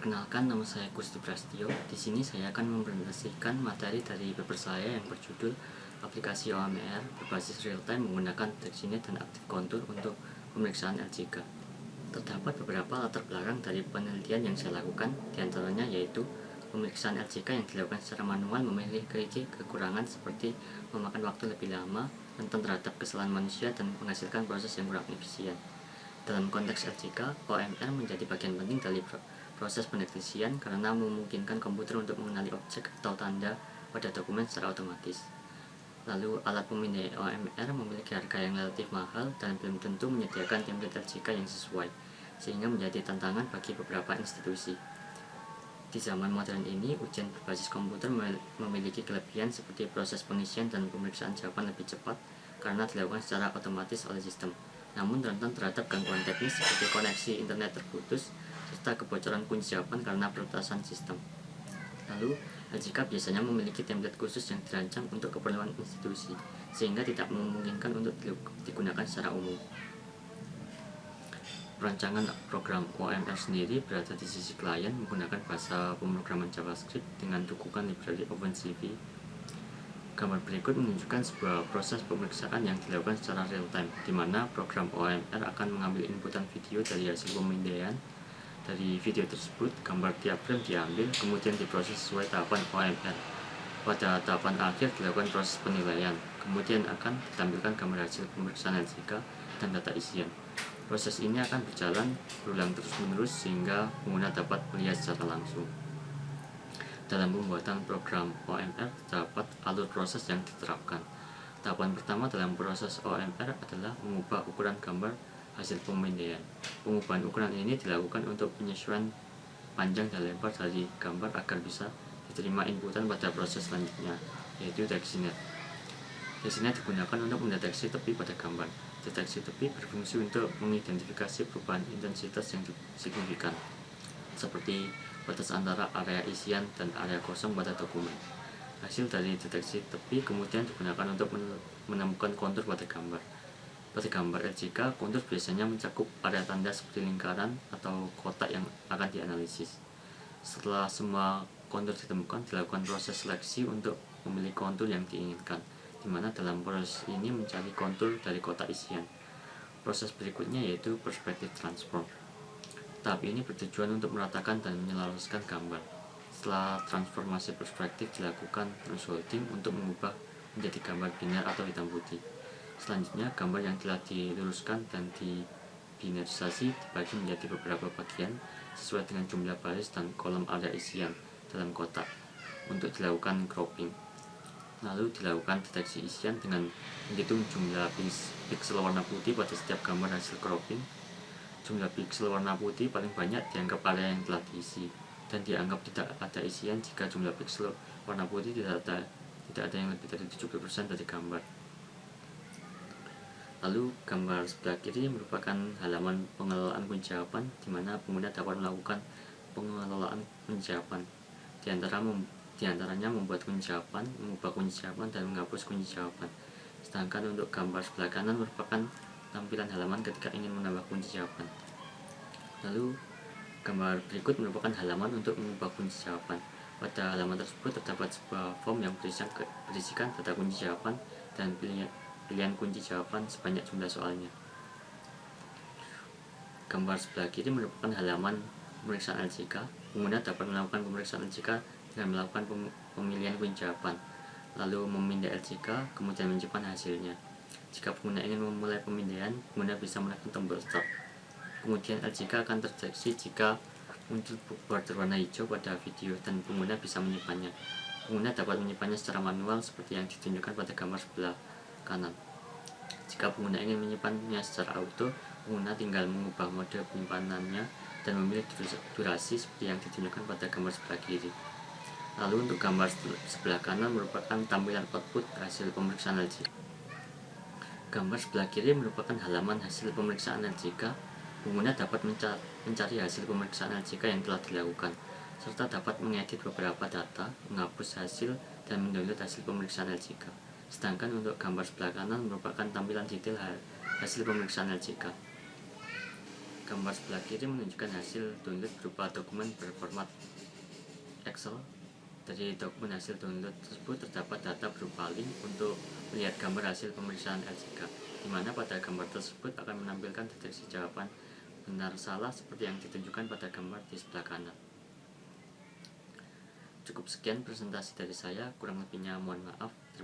Perkenalkan, nama saya Gusti Prastio. Di sini saya akan mempresentasikan materi dari paper saya yang berjudul aplikasi OMR berbasis real-time menggunakan deteksi net dan aktif kontur untuk pemeriksaan LJK. Terdapat beberapa latar belakang dari penelitian yang saya lakukan, diantaranya yaitu pemeriksaan LJK yang dilakukan secara manual memiliki kekurangan seperti memakan waktu lebih lama, rentan terhadap kesalahan manusia, dan menghasilkan proses yang kurang efisien. Dalam konteks LJK, OMR menjadi bagian penting dari proses pendeteksian karena memungkinkan komputer untuk mengenali objek atau tanda pada dokumen secara otomatis. Lalu, alat pemindai OMR memiliki harga yang relatif mahal dan belum tentu menyediakan template LJK yang sesuai, sehingga menjadi tantangan bagi beberapa institusi. Di zaman modern ini, ujian berbasis komputer memiliki kelebihan seperti proses pengisian dan pemeriksaan jawaban lebih cepat karena dilakukan secara otomatis oleh sistem, namun rentan terhadap gangguan teknis seperti koneksi internet terputus serta kebocoran kunci jawaban karena peretasan sistem. Lalu, LJK biasanya memiliki template khusus yang dirancang untuk keperluan institusi, sehingga tidak memungkinkan untuk digunakan secara umum. Perancangan program OMR sendiri berada di sisi klien menggunakan bahasa pemrograman JavaScript dengan dukungan library OpenCV. Gambar berikut menunjukkan sebuah proses pemeriksaan yang dilakukan secara real-time, di mana program OMR akan mengambil inputan video dari hasil pemindaian. Dari video tersebut, gambar tiap frame diambil, kemudian diproses sesuai tahapan OMR. Pada tahapan akhir dilakukan proses penilaian, kemudian akan ditampilkan gambar hasil pemeriksaan LJK dan data isian. Proses ini akan berjalan berulang terus-menerus sehingga pengguna dapat melihat secara langsung. Dalam pembuatan program OMR terdapat alur proses yang diterapkan. Tahapan pertama dalam proses OMR adalah mengubah ukuran gambar hasil pemindaian. Pengubahan ukuran ini dilakukan untuk penyesuaian panjang dan lebar dari gambar agar bisa diterima inputan pada proses selanjutnya, yaitu deteksi net. Deteksi net digunakan untuk mendeteksi tepi pada gambar. Deteksi tepi berfungsi untuk mengidentifikasi perubahan intensitas yang signifikan, seperti batas antara area isian dan area kosong pada dokumen. Hasil dari deteksi tepi kemudian digunakan untuk menemukan kontur pada gambar. Pada gambar LJK, kontur biasanya mencakup area tanda seperti lingkaran atau kotak yang akan dianalisis. Setelah semua kontur ditemukan, dilakukan proses seleksi untuk memilih kontur yang diinginkan, di mana dalam proses ini mencari kontur dari kotak isian. Proses berikutnya yaitu perspective transform. Tahap ini bertujuan untuk meratakan dan menyelaraskan gambar. Setelah transformasi perspektif dilakukan thresholding untuk mengubah menjadi gambar biner atau hitam putih. Selanjutnya, gambar yang telah diluruskan dan dibinarisasi dibagi menjadi beberapa bagian sesuai dengan jumlah baris dan kolom area isian dalam kotak untuk dilakukan cropping. Lalu dilakukan deteksi isian dengan menghitung jumlah piksel warna putih pada setiap gambar hasil cropping. Jumlah piksel warna putih paling banyak dianggap area yang telah diisi, dan dianggap tidak ada isian jika jumlah piksel warna putih tidak ada yang lebih dari 70% dari gambar. Lalu gambar sebelah kiri merupakan halaman pengelolaan kunci jawaban, di mana pengguna dapat melakukan pengelolaan kunci jawaban. Di antaranya membuat kunci jawaban, mengubah kunci jawaban, dan menghapus kunci jawaban. Sedangkan untuk gambar sebelah kanan merupakan tampilan halaman ketika ingin menambah kunci jawaban. Lalu gambar berikut merupakan halaman untuk mengubah kunci jawaban. Pada halaman tersebut terdapat sebuah form yang berisikan data kunci jawaban dan pilihan kunci jawaban sebanyak jumlah soalnya. Gambar sebelah kiri merupakan halaman pemeriksaan LJK. Pengguna dapat melakukan pemeriksaan LJK dengan melakukan pemilihan kunci jawaban, lalu memindai LJK, kemudian menyimpan hasilnya. Jika pengguna ingin memulai pemindaian, pengguna bisa menekan tombol start. Kemudian LJK akan terdeteksi jika muncul border warna hijau pada video dan pengguna bisa menyimpannya. Pengguna dapat menyimpannya secara manual seperti yang ditunjukkan pada gambar sebelah kanan. Jika pengguna ingin menyimpannya secara auto, pengguna tinggal mengubah mode penyimpanannya dan memilih durasi seperti yang ditunjukkan pada gambar sebelah kiri. Lalu untuk gambar sebelah kanan merupakan tampilan output hasil pemeriksaan LJK. Gambar sebelah kiri merupakan halaman hasil pemeriksaan LJK. Pengguna dapat mencari hasil pemeriksaan LJK yang telah dilakukan, serta dapat mengedit beberapa data, menghapus hasil, dan mendownload hasil pemeriksaan LJK. Sedangkan untuk gambar sebelah kanan merupakan tampilan detail hasil pemeriksaan LJK. Gambar sebelah kiri menunjukkan hasil download berupa dokumen berformat Excel. Dari dokumen hasil download tersebut terdapat data berupa link untuk melihat gambar hasil pemeriksaan LCK, di mana pada gambar tersebut akan menampilkan deteksi jawaban benar salah seperti yang ditunjukkan pada gambar di sebelah kanan. Cukup sekian presentasi dari saya, kurang lebihnya mohon maaf.